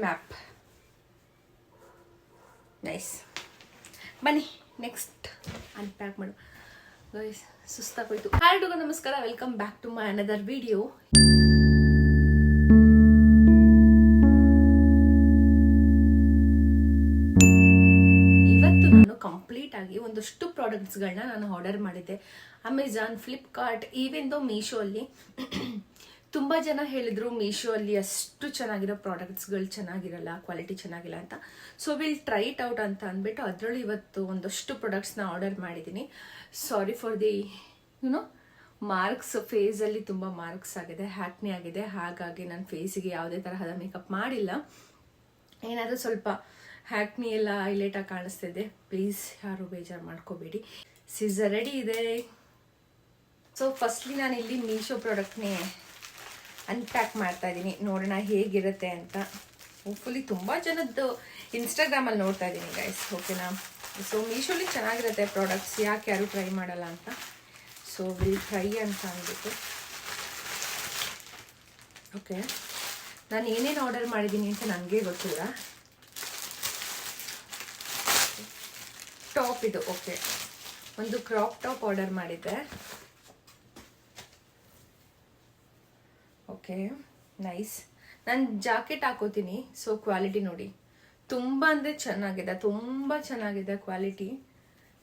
Map nice. ಬನ್ನಿ next unpack ಮಾಡು guys, ಸುಸ್ತಾಗೋಯ್ತು. ಹಾಯ್ ನಮಸ್ಕಾರ, welcome back to my another video. ಇವತ್ತು ನಾನು ಕಂಪ್ಲೀಟ್ ಆಗಿ ಒಂದಷ್ಟು ಪ್ರಾಡಕ್ಟ್ಸ್ಗಳನ್ನ ನಾನು ಆರ್ಡರ್ ಮಾಡಿದ್ದೆ. ಅಮೆಝಾನ್, ಫ್ಲಿಪ್ಕಾರ್ಟ್, ಈವೆನ್ ದೋ ಮೀಶೋ ಅಲ್ಲಿ ತುಂಬ ಜನ ಹೇಳಿದ್ರು ಮೀಶೋ ಅಲ್ಲಿ ಅಷ್ಟು ಚೆನ್ನಾಗಿರೋ ಪ್ರಾಡಕ್ಟ್ಸ್ಗಳು ಚೆನ್ನಾಗಿರಲ್ಲ, ಕ್ವಾಲಿಟಿ ಚೆನ್ನಾಗಿಲ್ಲ ಅಂತ. So will try it out ಅಂತ ಅಂದ್ಬಿಟ್ಟು ಅದರಲ್ಲಿ ಇವತ್ತು ಒಂದಷ್ಟು ಪ್ರಾಡಕ್ಟ್ಸ್ನ ಆರ್ಡರ್ ಮಾಡಿದ್ದೀನಿ. ಸಾರಿ ಫಾರ್ ದಿ ಮಾರ್ಕ್ಸ್, ಫೇಸಲ್ಲಿ ತುಂಬ ಮಾರ್ಕ್ಸ್ ಆಗಿದೆ, ಹ್ಯಾಕ್ನಿ ಆಗಿದೆ. ಹಾಗಾಗಿ ನನ್ನ ಫೇಸಿಗೆ ಯಾವುದೇ ತರಹದ ಮೇಕಪ್ ಮಾಡಿಲ್ಲ. ಏನಾದರೂ ಸ್ವಲ್ಪ ಹ್ಯಾಕ್ನಿ ಎಲ್ಲ ಹೈಲೈಟಾಗಿ ಕಾಣಿಸ್ತಿದೆ, ಪ್ಲೀಸ್ ಯಾರು ಬೇಜಾರು ಮಾಡ್ಕೋಬೇಡಿ. ಸಿಸರ್ ರೆಡಿ ಇದೆ. ಸೊ ಫಸ್ಟ್ಲಿ ನಾನು ಇಲ್ಲಿ ಮೀಶೋ ಪ್ರಾಡಕ್ಟ್ನೇ ಅನ್ಪ್ಯಾಕ್ ಮಾಡ್ತಾ ಇದ್ದೀನಿ, ನೋಡೋಣ ಹೇಗಿರುತ್ತೆ ಅಂತ. ಹೋಪ್ಫುಲಿ ತುಂಬ ಜನದ್ದು ಇನ್ಸ್ಟಾಗ್ರಾಮಲ್ಲಿ ನೋಡ್ತಾ ಇದ್ದೀನಿ ಗೈಸ್, ಓಕೆನಾ. ಸೊ ಮೀಶೋಲಿ ಚೆನ್ನಾಗಿರುತ್ತೆ ಪ್ರಾಡಕ್ಟ್ಸ್, ಯಾಕೆ ಯಾರು ಟ್ರೈ ಮಾಡಲ್ಲ ಅಂತ. ಸೊ ವಿಲ್ ಟ್ರೈ ಅಂತ ಅಂದ್ಬಿಟ್ಟು ಓಕೆ. ನಾನು ಏನೇನು ಆರ್ಡರ್ ಮಾಡಿದ್ದೀನಿ ಅಂತ ನನಗೆ ಗೊತ್ತಿಲ್ಲ. ಟಾಪ್ ಇದು, ಓಕೆ, ಒಂದು ಕ್ರಾಪ್ ಟಾಪ್ ಆರ್ಡರ್ ಮಾಡಿದ್ದೆ. Okay nice. ನಾನು ಜಾಕೆಟ್ ಹಾಕೋತೀನಿ, ಸೊ ಕ್ವಾಲಿಟಿ ನೋಡಿ, ತುಂಬ ಅಂದರೆ ಚೆನ್ನಾಗಿದೆ, ತುಂಬ ಚೆನ್ನಾಗಿದೆ ಕ್ವಾಲಿಟಿ.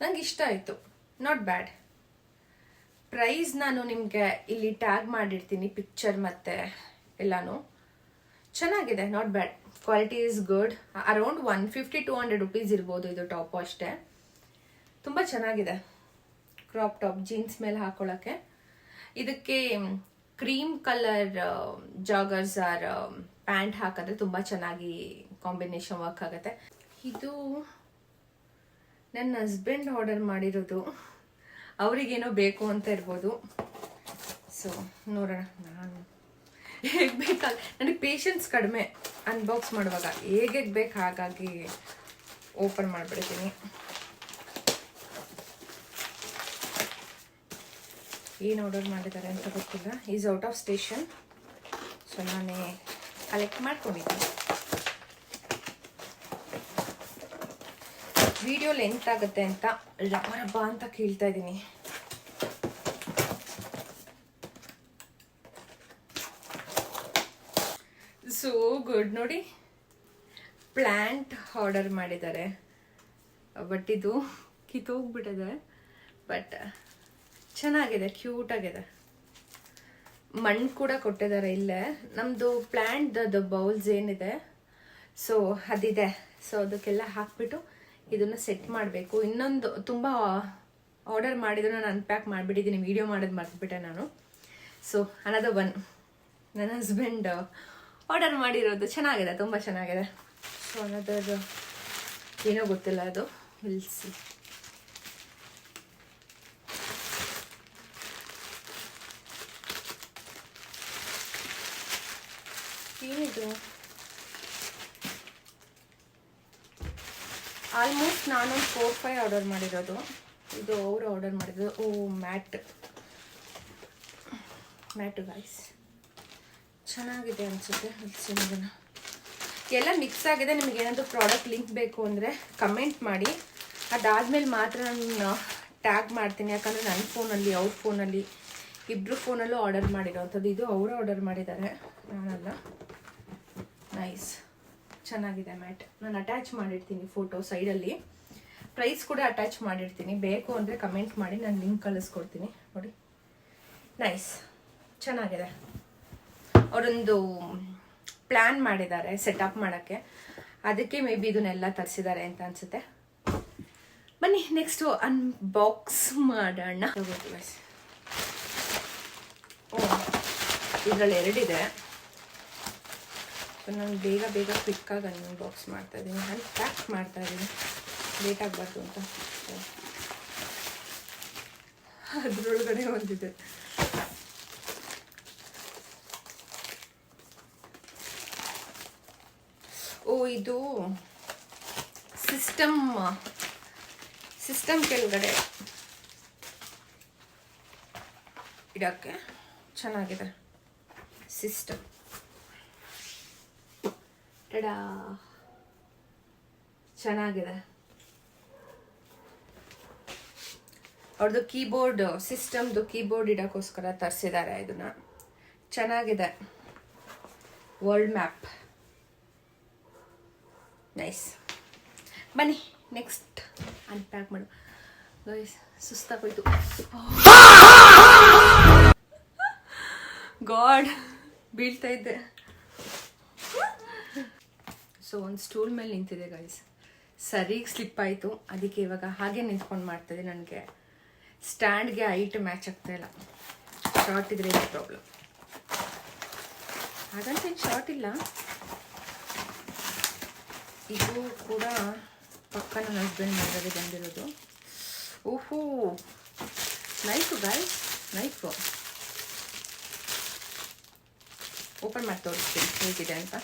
ನಂಗೆ ಇಷ್ಟ ಆಯಿತು, ನಾಟ್ ಬ್ಯಾಡ್. ಪ್ರೈಸ್ ನಾನು ನಿಮಗೆ ಇಲ್ಲಿ ಟ್ಯಾಗ್ ಮಾಡಿರ್ತೀನಿ, ಪಿಕ್ಚರ್ ಮತ್ತು ಎಲ್ಲಾನು. ಚೆನ್ನಾಗಿದೆ, not bad. Quality is good. Around 150-200 rupees ಇರ್ಬೋದು ಇದು ಟಾಪು ಅಷ್ಟೇ. ತುಂಬ ಚೆನ್ನಾಗಿದೆ. ಕ್ರಾಪ್ ಟಾಪ್ ಜೀನ್ಸ್ ಮೇಲೆ ಹಾಕೊಳ್ಳೋಕ್ಕೆ. ಇದಕ್ಕೆ cream colour joggers or pant ಹಾಕಿದ್ರೆ ತುಂಬ ಚೆನ್ನಾಗಿ ಕಾಂಬಿನೇಷನ್ ವರ್ಕ್ ಆಗುತ್ತೆ. ಇದು ನನ್ನ ಹಸ್ಬೆಂಡ್ ಆರ್ಡರ್ ಮಾಡಿರೋದು, ಅವರಿಗೇನೋ ಬೇಕು ಅಂತ ಇರ್ಬೋದು. ಸೊ ನೋಡೋಣ, ನಾನು ಹೇಗೆ ಬೇಕಾಗ ನನಗೆ ಪೇಷನ್ಸ್ ಕಡಿಮೆ ಅನ್ಬಾಕ್ಸ್ ಮಾಡುವಾಗ, ಹೇಗೆ ಬೇಕು ಹಾಗಾಗಿ ಓಪನ್ ಮಾಡಿಬಿಡ್ತೀನಿ. ಏನು ಆರ್ಡರ್ ಮಾಡಿದ್ದಾರೆ ಅಂತ ಗೊತ್ತಿಲ್ಲ. Is out of station, so ನಾನೇ ಕಲೆಕ್ಟ್ ಮಾಡ್ಕೊಂಡಿದ್ದೀನಿ. ವಿಡಿಯೋ ಲೆಂತ್ ಆಗುತ್ತೆ ಅಂತ ರಬ್ಬ ಅಂತ ಕೇಳ್ತಾ ಇದ್ದೀನಿ. ಸೋ ಗುಡ್ ನೋಡಿ, ಪ್ಲ್ಯಾಂಟ್ ಆರ್ಡರ್ ಮಾಡಿದ್ದಾರೆ, ಬಟ್ ಇದು ಕಿತ್ತೋಗ್ಬಿಟ್ಟಿದೆ. ಬಟ್ ಚೆನ್ನಾಗಿದೆ, ಕ್ಯೂಟ್ ಆಗಿದೆ. ಮಣ್ಣು ಕೂಡ ಕೊಟ್ಟಿದ್ದಾರೆ ಇಲ್ಲೇ. ನಮ್ಮದು ಪ್ಲ್ಯಾಂಟ್ದು ಬೌಲ್ಸ್ ಏನಿದೆ, ಸೊ ಅದಿದೆ. ಸೊ ಅದಕ್ಕೆಲ್ಲ ಹಾಕ್ಬಿಟ್ಟು ಇದನ್ನು ಸೆಟ್ ಮಾಡಬೇಕು. ಇನ್ನೊಂದು ತುಂಬ ಆರ್ಡರ್ ಮಾಡಿದ್ರು, ನಾನು ಅನ್ಪ್ಯಾಕ್ ಮಾಡಿಬಿಟ್ಟಿದ್ದೀನಿ, ವಿಡಿಯೋ ಮಾಡೋದು ಮರ್ತ್ಬಿಟ್ಟೆ ನಾನು. ಸೊ ಅನದರ್ ಒನ್ ನನ್ನ ಹಸ್ಬೆಂಡ್ ಆರ್ಡರ್ ಮಾಡಿರೋದು, ಚೆನ್ನಾಗಿದೆ, ತುಂಬ ಚೆನ್ನಾಗಿದೆ. ಸೊ ಅನದರ್ ಏನೋ ಗೊತ್ತಿಲ್ಲ, ಅದು ವಿಲ್ಸಿ. ಏನಿದು? ಆಲ್ಮೋಸ್ಟ್ ನಾನೊಂದು 4-5 ಆರ್ಡರ್ ಮಾಡಿರೋದು. ಇದು ಅವರು ಆರ್ಡರ್ ಮಾಡಿರೋದು. ಓ ಮ್ಯಾಟು ಗೈಸ್, ಚೆನ್ನಾಗಿದೆ ಅನಿಸುತ್ತೆ. ನೋಡೋಣ, ಎಲ್ಲ ಮಿಕ್ಸ್ ಆಗಿದೆ. ನಿಮಗೆ ಏನಾದರೂ ಪ್ರಾಡಕ್ಟ್ ಲಿಂಕ್ ಬೇಕು ಅಂದರೆ ಕಮೆಂಟ್ ಮಾಡಿ, ಅದಾದಮೇಲೆ ಮಾತ್ರ ನಾನು ಟ್ಯಾಗ್ ಮಾಡ್ತೀನಿ. ಯಾಕಂದರೆ ನನ್ನ ಫೋನಲ್ಲಿ, ಅವ್ರ ಫೋನಲ್ಲಿ, ಇಬ್ಬರು ಫೋನಲ್ಲೂ ಆರ್ಡರ್ ಮಾಡಿರೋವಂಥದ್ದು. ಇದು ಅವರು ಆರ್ಡರ್ ಮಾಡಿದ್ದಾರೆ, ನಾನಲ್ಲ. ನೈಸ್, ಚೆನ್ನಾಗಿದೆ ಮ್ಯಾಟ್. ನಾನು ಅಟ್ಯಾಚ್ ಮಾಡಿರ್ತೀನಿ ಫೋಟೋ ಸೈಡಲ್ಲಿ, ಪ್ರೈಸ್ ಕೂಡ ಅಟ್ಯಾಚ್ ಮಾಡಿರ್ತೀನಿ. ಬೇಕು ಅಂದರೆ ಕಮೆಂಟ್ ಮಾಡಿ, ನಾನು ಲಿಂಕ್ ಕಳಿಸ್ಕೊಡ್ತೀನಿ. ನೋಡಿ, ನೈಸ್, ಚೆನ್ನಾಗಿದೆ. ಅವರೊಂದು ಪ್ಲ್ಯಾನ್ ಮಾಡಿದ್ದಾರೆ ಸೆಟಪ್ ಮಾಡೋಕ್ಕೆ, ಅದಕ್ಕೆ ಮೇ ಬಿ ಇದನ್ನೆಲ್ಲ ತರಿಸಿದ್ದಾರೆ ಅಂತ ಅನಿಸುತ್ತೆ. ಬನ್ನಿ ನೆಕ್ಸ್ಟು ಅನ್ಬಾಕ್ಸ್ ಮಾಡೋಣ. ಓ, ಇದರಲ್ಲಿ 2 ಇದೆ. ನಾನು ಬೇಗ ಕ್ವಿಕ್ಕಾಗಿ ಅನ್ಬಾಕ್ಸ್ ಮಾಡ್ತಾಯಿದ್ದೀನಿ, ಅನ್ಪ್ಯಾಕ್ ಮಾಡ್ತಾಯಿದ್ದೀನಿ, ಲೇಟ್ ಆಗಬಾರ್ದು ಅಂತ. ಅದರೊಳಗಡೆ ಒಂದಿದೆ. ಓ, ಇದು ಸಿಸ್ಟಮ್ ಕೆಳಗಡೆ ಇಡೋಕ್ಕೆ ಚೆನ್ನಾಗಿದೆ ಸಿಸ್ಟಮ್. ಟಡಾ, ಚೆನ್ನಾಗಿದೆ. ಅವ್ರದ್ದು ಕೀಬೋರ್ಡ್ ಸಿಸ್ಟಮ್ದು ಕೀಬೋರ್ಡ್ ಇಡೋಕ್ಕೋಸ್ಕರ ತರಿಸಿದ್ದಾರೆ ಇದನ್ನ. ಚೆನ್ನಾಗಿದೆ. World map, nice. ಬನ್ನಿ ನೆಕ್ಸ್ಟ್ ಅನ್ಪ್ಯಾಕ್ ಮಾಡು. ಸುಸ್ತಾಗೋಯ್ತು. ಗಾಡ್, ಬೀಳ್ತಾ ಇದ್ದೆ. ಸೊ ಒಂದು ಸ್ಟೂಲ್ ಮೇಲೆ ನಿಂತಿದೆ ಗೈಸ್, ಸರಿಗೆ ಸ್ಲಿಪ್ ಆಯಿತು. ಅದಕ್ಕೆ ಇವಾಗ ಹಾಗೆ ನಿಂತ್ಕೊಂಡು ಮಾಡ್ತಿದ್ದೆ. ನನಗೆ ಸ್ಟ್ಯಾಂಡ್ಗೆ ಹೈಟ್ ಮ್ಯಾಚ್ ಆಗ್ತಾ ಇಲ್ಲ. ಶಾರ್ಟ್ ಇದ್ರೆ ಇದು ಪ್ರಾಬ್ಲಮ್. ಹಾಗಂತ ಏನು ಶಾರ್ಟ್ ಇಲ್ಲ. ಇದು ಕೂಡ ಪಕ್ಕ ನನ್ನ ಹಸ್ಬೆಂಡ್ ಮಾಡೋದೇ ಬಂದಿರೋದು. ಓಹೋ, ನೈಫು ಗೈಸ್, ನೈಫು ಓಪನ್ ಮಾಡಿ ತೋರಿಸ್ತೀನಿ ಹೇಗಿದೆ ಅಂತ.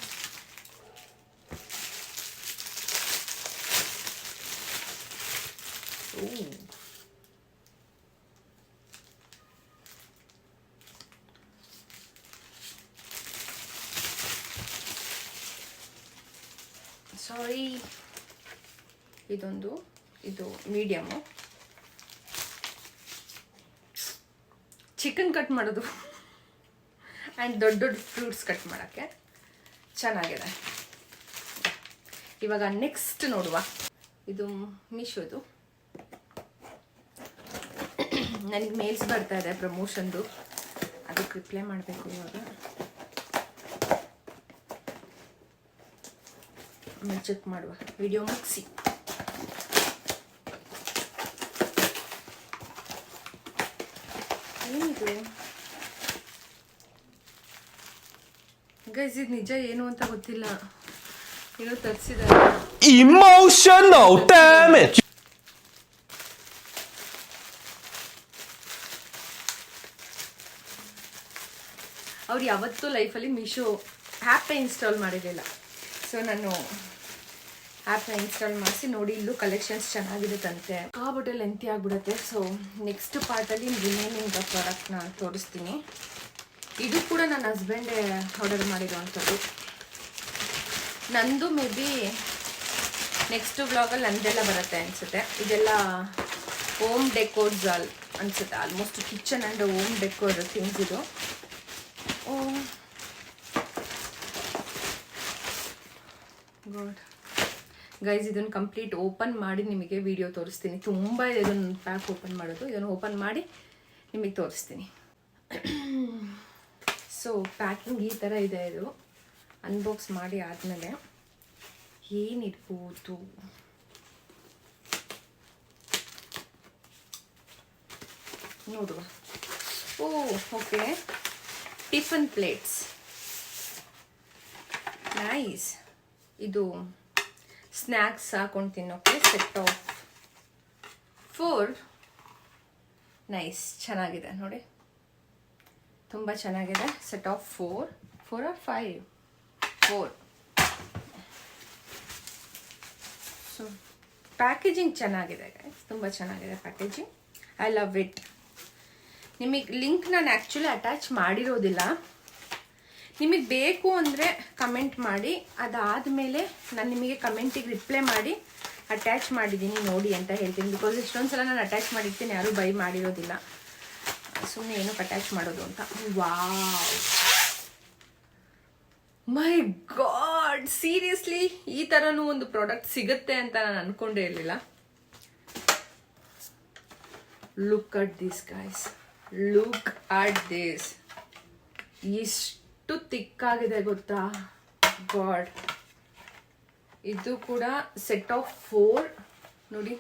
ಸಾರಿ, ಇದು ಮೀಡಿಯಮ್ಮು. ಚಿಕನ್ ಕಟ್ ಮಾಡೋದು ಆ್ಯಂಡ್ ದೊಡ್ಡ ದೊಡ್ಡ ಫ್ರೂಟ್ಸ್ ಕಟ್ ಮಾಡೋಕ್ಕೆ ಚೆನ್ನಾಗಿದೆ. ಇವಾಗ ನೆಕ್ಸ್ಟ್ ನೋಡುವ. ಇದು ಮೀಶೋದು. ನನಗೆ ಮೇಲ್ಸ್ ಬರ್ತಾ ಇದೆ ಪ್ರಮೋಷನ್ದು, ಅದಕ್ಕೆ ರಿಪ್ಲೈ ಮಾಡಬೇಕು ಇವಾಗ. ಚೆಕ್ ಮಾಡುವ, ವಿಡಿಯೋ ಮುಗಿಸಿ. ಏನಿದು ಗೈಸ್, ಇದು ನಿಜ ಏನು ಅಂತ ಗೊತ್ತಿಲ್ಲ. ಏನೋ ತರಿಸಿದ್ದಾರೆ. Emotional damage. ಅವ್ರು ಯಾವತ್ತೂ ಲೈಫಲ್ಲಿ ಮೀಶೋ ಆ್ಯಪ್ನ ಇನ್ಸ್ಟಾಲ್ ಮಾಡಿರಲಿಲ್ಲ. ಸೊ ನಾನು ಆ್ಯಪ್ನ ಇನ್ಸ್ಟಾಲ್ ಮಾಡಿಸಿ ನೋಡಿ, ಇಲ್ಲೂ ಕಲೆಕ್ಷನ್ಸ್ ಚೆನ್ನಾಗಿರುತ್ತಂತೆ. ಬಟ್ಟೆ ಲೆಂತಿ ಆಗಿಬಿಡುತ್ತೆ. ಸೊ ನೆಕ್ಸ್ಟ್ ಪಾರ್ಟಲ್ಲಿ ರಿಮೈನಿಂಗ್ ಪ್ರಾಡಕ್ಟ್ನ ತೋರಿಸ್ತೀನಿ. ಇದು ಕೂಡ ನನ್ನ ಹಸ್ಬೆಂಡೇ ಆರ್ಡರ್ ಮಾಡಿರೋವಂಥದ್ದು. ನಂದು ಮೇ ಬಿ ನೆಕ್ಸ್ಟ್ ವ್ಲಾಗಲ್ಲಿ ನಂದೆಲ್ಲ ಬರುತ್ತೆ ಅನಿಸುತ್ತೆ. ಇದೆಲ್ಲ ಹೋಮ್ ಡೆಕೋರ್ಸ್ ಅನಿಸುತ್ತೆ. Almost kitchen and home decor things ಇದು. ಗಾಡ್ ಗೈಸ್, ಇದನ್ನು ಕಂಪ್ಲೀಟ್ ಓಪನ್ ಮಾಡಿ ನಿಮಗೆ ವಿಡಿಯೋ ತೋರಿಸ್ತೀನಿ. ತುಂಬ ಇದೆ ಇದನ್ನು ಪ್ಯಾಕ್ ಓಪನ್ ಮಾಡೋದು. ಇದನ್ನು ಓಪನ್ ಮಾಡಿ ನಿಮಗೆ ತೋರಿಸ್ತೀನಿ. ಸೊ ಪ್ಯಾಕಿಂಗ್ ಈ ಥರ ಇದೆ. ಇದು ಅನ್ಬಾಕ್ಸ್ ಮಾಡಿ ಆದಮೇಲೆ ಏನಿರ್ಬೋದು, ನೋಡುವ. Okay, tiffin plates, nice. ಇದು ಸ್ನ್ಯಾಕ್ಸ್ ಹಾಕೊಂಡು ತಿನ್ನೋಕ್ಕೆ ಸೆಟ್ ಆಫ್ 4. ನೈಸ್, ಚೆನ್ನಾಗಿದೆ ನೋಡಿ, ತುಂಬ ಚೆನ್ನಾಗಿದೆ. Set of 4 or 5. 4. So packaging ಚೆನ್ನಾಗಿದೆ ಗೈಸ್, ತುಂಬ ಚೆನ್ನಾಗಿದೆ ಪ್ಯಾಕೇಜಿಂಗ್. I love it. ನಿಮಗೆ ಲಿಂಕ್ ನಾನು ಆ್ಯಕ್ಚುಲಿ ಅಟ್ಯಾಚ್ ಮಾಡಿರೋದಿಲ್ಲ. ನಿಮಗೆ ಬೇಕು ಅಂದರೆ ಕಮೆಂಟ್ ಮಾಡಿ, ಅದಾದಮೇಲೆ ನಾನು ನಿಮಗೆ ಕಮೆಂಟಿಗೆ ರಿಪ್ಲೈ ಮಾಡಿ ಅಟ್ಯಾಚ್ ಮಾಡಿದ್ದೀನಿ ನೋಡಿ ಅಂತ ಹೇಳ್ತೀನಿ. ಬಿಕಾಸ್ ಇಷ್ಟೊಂದು ಸಲ ನಾನು ಅಟ್ಯಾಚ್ ಮಾಡಿರ್ತೀನಿ, ಯಾರೂ ಬೈ ಮಾಡಿರೋದಿಲ್ಲ. ಸುಮ್ಮನೆ ಏನಕ್ಕೆ ಅಟ್ಯಾಚ್ ಮಾಡೋದು ಅಂತ. ವಾವ್, ಮೈ ಗಾಡ್, ಸೀರಿಯಸ್ಲಿ ಈ ಥರನೂ ಒಂದು ಪ್ರಾಡಕ್ಟ್ ಸಿಗುತ್ತೆ ಅಂತ ನಾನು ಅಂದ್ಕೊಂಡೇ ಇರಲಿಲ್ಲ. Look at this guys, look at this. ಎಷ್ಟು ತಿಕ್ಕಾಗಿದೆ ಗೊತ್ತಾ, ಗಾಡ್. ಇದು ಕೂಡ ಸೆಟ್ ಆಫ್ 4 ನೋಡಿ,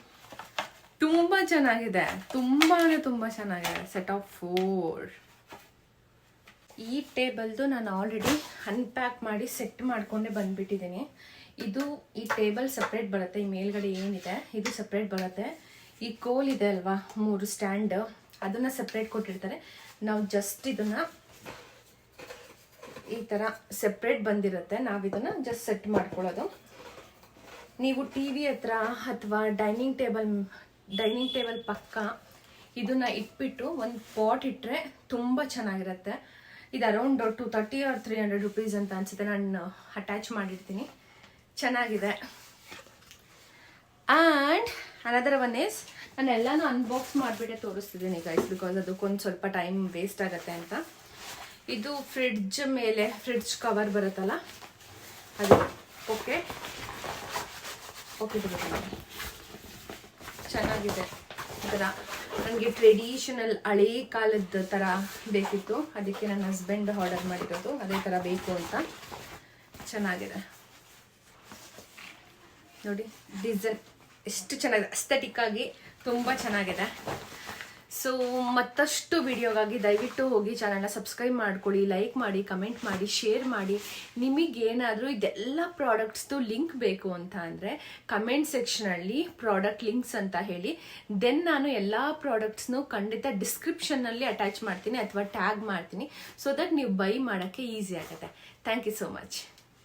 ತುಂಬ ಚೆನ್ನಾಗಿದೆ, ತುಂಬ ಚೆನ್ನಾಗಿದೆ. Set of 4. ಈ ಟೇಬಲ್ದು ನಾನು ಆಲ್ರೆಡಿ ಅನ್ಪ್ಯಾಕ್ ಮಾಡಿ ಸೆಟ್ ಮಾಡಿಕೊಂಡೇ ಬಂದುಬಿಟ್ಟಿದ್ದೀನಿ. ಈ ಟೇಬಲ್ ಸಪ್ರೇಟ್ ಬರುತ್ತೆ. ಈ ಮೇಲ್ಗಡೆ ಏನಿದೆ ಇದು ಸಪ್ರೇಟ್ ಬರುತ್ತೆ. ಈ ಕೋಲ್ ಇದೆ ಅಲ್ವಾ, 3 ಸ್ಟ್ಯಾಂಡ್, ಅದನ್ನು ಸಪ್ರೇಟ್ ಕೊಟ್ಟಿರ್ತಾರೆ. ನಾವು ಜಸ್ಟ್ ಇದನ್ನು ಈ ಥರ ಸೆಪ್ರೇಟ್ ಬಂದಿರುತ್ತೆ. ನಾವು ಇದನ್ನು ಜಸ್ಟ್ ಸೆಟ್ ಮಾಡ್ಕೊಳ್ಳೋದು. ನೀವು ಟಿ ವಿ ಹತ್ರ ಅಥವಾ ಡೈನಿಂಗ್ ಟೇಬಲ್ ಪಕ್ಕ ಇದನ್ನು ಇಟ್ಬಿಟ್ಟು ಒಂದು ಪಾಟ್ ಇಟ್ಟರೆ ತುಂಬ ಚೆನ್ನಾಗಿರುತ್ತೆ. ಇದು ಅರೌಂಡ್ 230 ಆರ್ 300 ರುಪೀಸ್ ಅಂತ ಅನ್ಸುತ್ತೆ. ನಾನು ಅಟ್ಯಾಚ್ ಮಾಡಿರ್ತೀನಿ. ಚೆನ್ನಾಗಿದೆ. ಆ್ಯಂಡ್ ಅನದರ್ ಒನ್ ಇಸ್, ನಾನು ಎಲ್ಲಾನು ಅನ್ಬಾಕ್ಸ್ ಮಾಡಿಬಿಟ್ಟೆ ತೋರಿಸ್ತಿದ್ದೀನಿ ಗೈಸ್, ಬಿಕಾಸ್ ಅದಕ್ಕೊಂದು ಸ್ವಲ್ಪ ಟೈಮ್ ವೇಸ್ಟ್ ಆಗುತ್ತೆ ಅಂತ. ಇದು ಫ್ರಿಡ್ಜ್ ಕವರ್ ಬರುತ್ತಲ್ಲ ಅದು. ಓಕೆ ಬರುತ್ತಲ್ಲ, ಚೆನ್ನಾಗಿದೆ. ಈ ಥರ ನನಗೆ ಟ್ರೆಡಿಷನಲ್ ಹಳೇ ಕಾಲದ ಥರ ಬೇಕಿತ್ತು, ಅದಕ್ಕೆ ನನ್ನ ಹಸ್ಬೆಂಡ್ ಆರ್ಡರ್ ಮಾಡಿರೋದು ಅದೇ ಥರ ಬೇಕು ಅಂತ. ಚೆನ್ನಾಗಿದೆ ನೋಡಿ, ಡಿಸೈನ್ ಎಷ್ಟು ಚೆನ್ನಾಗಿದೆ, ಅಸ್ಥೆಟಿಕ್ ಆಗಿ ತುಂಬ ಚೆನ್ನಾಗಿದೆ. ಸೊ ಮತ್ತಷ್ಟು ವಿಡಿಯೋಗಾಗಿ ದಯವಿಟ್ಟು ಹೋಗಿ ಚಾನಲ್ನ ಸಬ್ಸ್ಕ್ರೈಬ್ ಮಾಡ್ಕೊಳ್ಳಿ, ಲೈಕ್ ಮಾಡಿ, ಕಮೆಂಟ್ ಮಾಡಿ, ಶೇರ್ ಮಾಡಿ. ನಿಮಗೇನಾದರೂ ಇದೆಲ್ಲ ಪ್ರಾಡಕ್ಟ್ಸ್ದು ಲಿಂಕ್ ಬೇಕು ಅಂತ ಅಂದರೆ ಕಮೆಂಟ್ ಸೆಕ್ಷನಲ್ಲಿ ಪ್ರಾಡಕ್ಟ್ ಲಿಂಕ್ಸ್ ಅಂತ ಹೇಳಿ, ದೆನ್ ನಾನು ಎಲ್ಲ ಪ್ರಾಡಕ್ಟ್ಸ್ನು ಖಂಡಿತ ಡಿಸ್ಕ್ರಿಪ್ಷನ್ನಲ್ಲಿ ಅಟ್ಯಾಚ್ ಮಾಡ್ತೀನಿ ಅಥವಾ ಟ್ಯಾಗ್ ಮಾಡ್ತೀನಿ, ಸೊ ದಟ್ ನೀವು ಬೈ ಮಾಡೋಕ್ಕೆ ಈಸಿ ಆಗುತ್ತೆ. Thank you so much.